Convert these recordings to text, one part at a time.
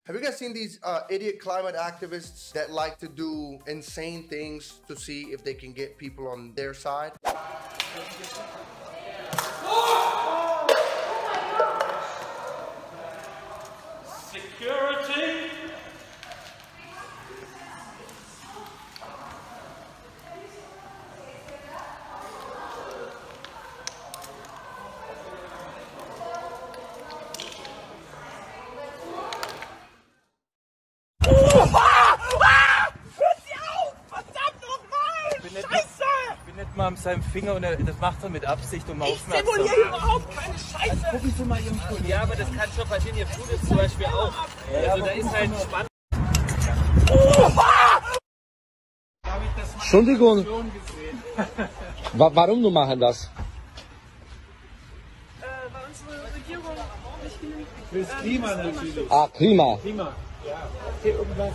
Have you guys seen these idiot climate activists that like to do insane things to see if they can get people on their side? Security. Ich bin nicht mal an seinem Finger und das macht er mit Absicht, um aufmerksam zu simuliere überhaupt keine Scheiße. Also gucken Sie mal Ihren Fuß. Ja, aber das kann schon passieren. Ihr Fuß ist zum Beispiel auch. Also da ist halt spannend. Entschuldigung. Warum du machen das? Weil unsere Regierung nicht genügend. Fürs Klima natürlich. Ah, Klima. Klima. Ja. Hier irgendwas.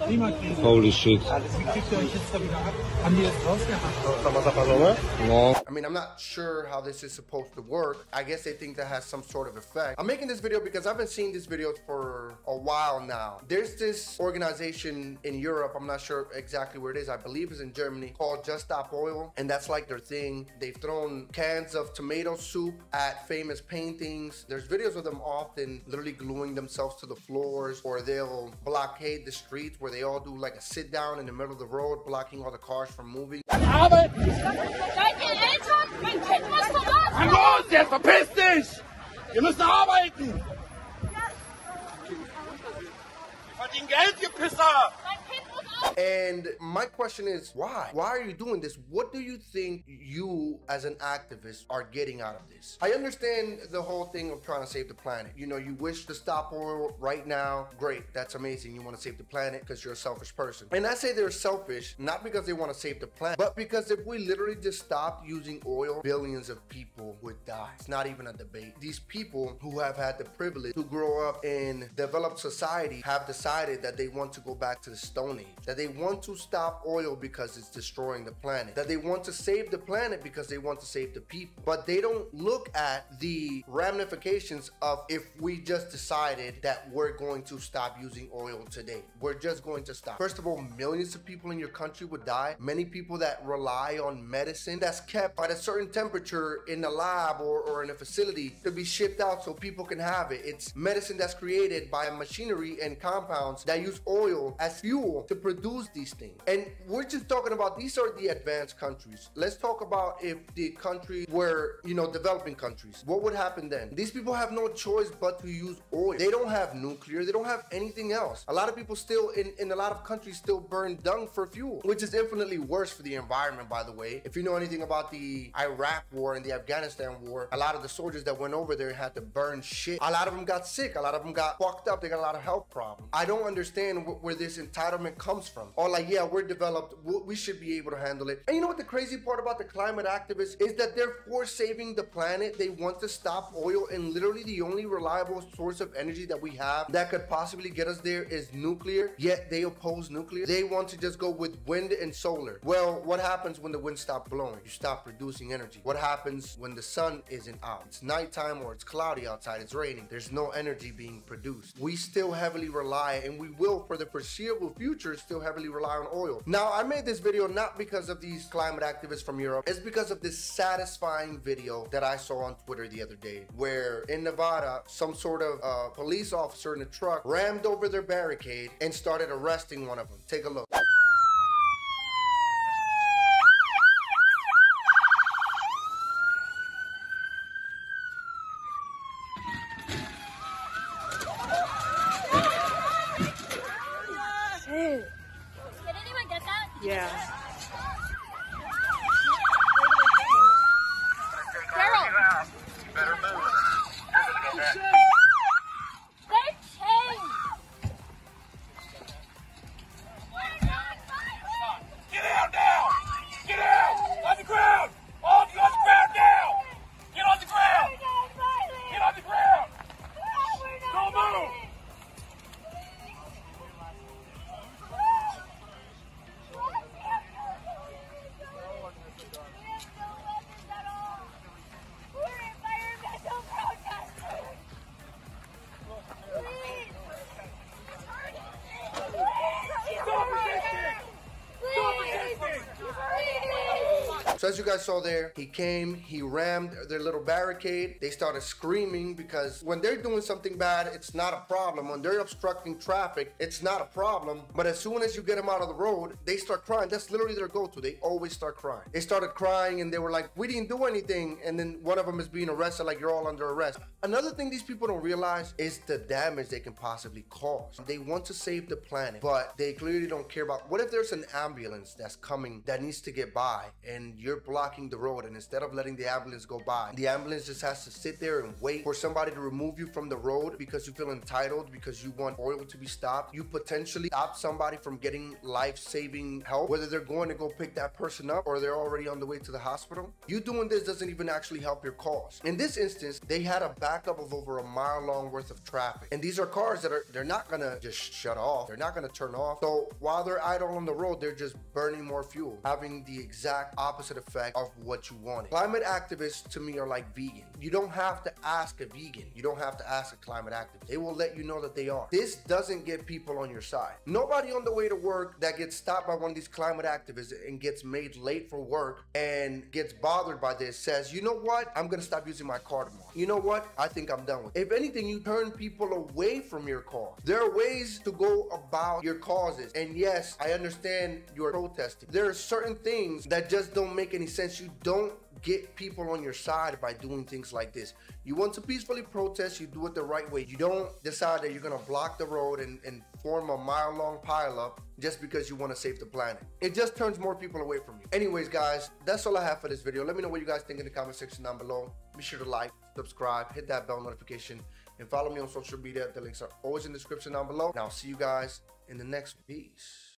Klimakrise. Holy shit. Wie kriegt ihr euch jetzt da wieder ab? Haben die das rausgehauen? No. I mean, I'm not sure how this is supposed to work. I guess they think that has some sort of effect. I'm making this video because I've been seeing these videos for a while now. There's this organization in Europe, I'm not sure exactly where it is, I believe it's in Germany, called Just Stop Oil, and that's like their thing. They've thrown cans of tomato soup at famous paintings. There's videos of them often literally gluing themselves to the floors, or they'll blockade the streets where they all do like a sit down in the middle of the road, blocking all the cars from moving. Arbeit! Seid ihr Eltern? Mein Kind muss verlassen! An los, jetzt verpiss dich! Wir müssen arbeiten! Wir verdienen Geld, ihr Pisser! Mein Kind muss auf! And my question is, why? Why are you doing this? What do you think you, as an activist, are getting out of this? I understand the whole thing of trying to save the planet. You know, you wish to stop oil right now. Great, that's amazing. You want to save the planet because you're a selfish person. And I say they're selfish, not because they want to save the planet, but because if we literally just stopped using oil, billions of people would die. It's not even a debate. These people who have had the privilege to grow up in developed society have decided that they want to go back to the Stone Age, that they want to stop oil because it's destroying the planet, that they want to save the planet because they want to save the people. But they don't look at the ramifications of if we just decided that we're going to stop using oil today. We're just going to stop. First of all, millions of people in your country would die. Many people that rely on medicine that's kept at a certain temperature in the lab or in a facility to be shipped out so people can have it. It's medicine that's created by machinery and compounds that use oil as fuel to produce these things. And we're just talking about, these are the advanced countries. Let's talk about if the countries were, you know, developing countries. What would happen then? These people have no choice but to use oil. They don't have nuclear. They don't have anything else. A lot of people still, in a lot of countries, still burn dung for fuel, which is infinitely worse for the environment, by the way. If you know anything about the Iraq war and the Afghanistan war, a lot of the soldiers that went over there had to burn shit. A lot of them got sick. A lot of them got fucked up. They got a lot of health problems. I don't understand where this entitlement comes from. Or like, yeah, we're developed, we should be able to handle it. And you know what the crazy part about the climate activists is that they're for saving the planet. They want to stop oil, and literally the only reliable source of energy that we have that could possibly get us there is nuclear, yet they oppose nuclear. They want to just go with wind and solar. Well, what happens when the wind stops blowing? You stop producing energy. What happens when the sun isn't out? It's nighttime or it's cloudy outside, it's raining. There's no energy being produced. We still heavily rely, and we will for the foreseeable future still heavily rely on oil. Now, I made this video not because of these climate activists from Europe. It's because of this satisfying video that I saw on Twitter the other day, where in Nevada, some sort of police officer in a truck rammed over their barricade and started arresting one of them. Take a look. Shit. Did anyone get that? Yeah. Carol! You better move. You're gonna go back. They're chained! Get out now! Get out! On the ground! All of you on the ground now! Get on the ground! Get on the ground! Don't move! So as you guys saw there, he came, he rammed their little barricade. They started screaming because when they're doing something bad, it's not a problem. When they're obstructing traffic, it's not a problem. But as soon as you get them out of the road, they start crying. That's literally their go-to. They always start crying. They started crying and they were like, we didn't do anything. And then one of them is being arrested like you're all under arrest. Another thing these people don't realize is the damage they can possibly cause. They want to save the planet, but they clearly don't care about, what if there's an ambulance that's coming that needs to get by and you're blocking the road, and instead of letting the ambulance go by, the ambulance just has to sit there and wait for somebody to remove you from the road because you feel entitled, because you want oil to be stopped. You potentially stop somebody from getting life-saving help, whether they're going to go pick that person up or they're already on the way to the hospital. You doing this doesn't even actually help your cause. In this instance, they had a backup of over a mile long worth of traffic, and these are cars that they're not gonna just shut off, they're not gonna turn off. So while they're idle on the road, they're just burning more fuel, having the exact opposite effect of what you wanted. Climate activists to me are like vegan. You don't have to ask a vegan, you don't have to ask a climate activist. They will let you know that they are. This doesn't get people on your side. Nobody on the way to work that gets stopped by one of these climate activists and gets made late for work and gets bothered by this says, you know what, I'm gonna stop using my car tomorrow. You know what, I think I'm done with it. If anything, you turn people away from your cause. There are ways to go about your causes, and yes, I understand you're protesting. There are certain things that just don't make any sense. You don't get people on your side by doing things like this. You want to peacefully protest, you do it the right way. You don't decide that you're gonna block the road and form a mile-long pileup just because you want to save the planet. It just turns more people away from you. Anyways, guys, that's all I have for this video. Let me know what you guys think in the comment section down below. Be sure to like, subscribe, hit that bell notification, and follow me on social media. The links are always in the description down below. And I'll see you guys in the next one. Peace.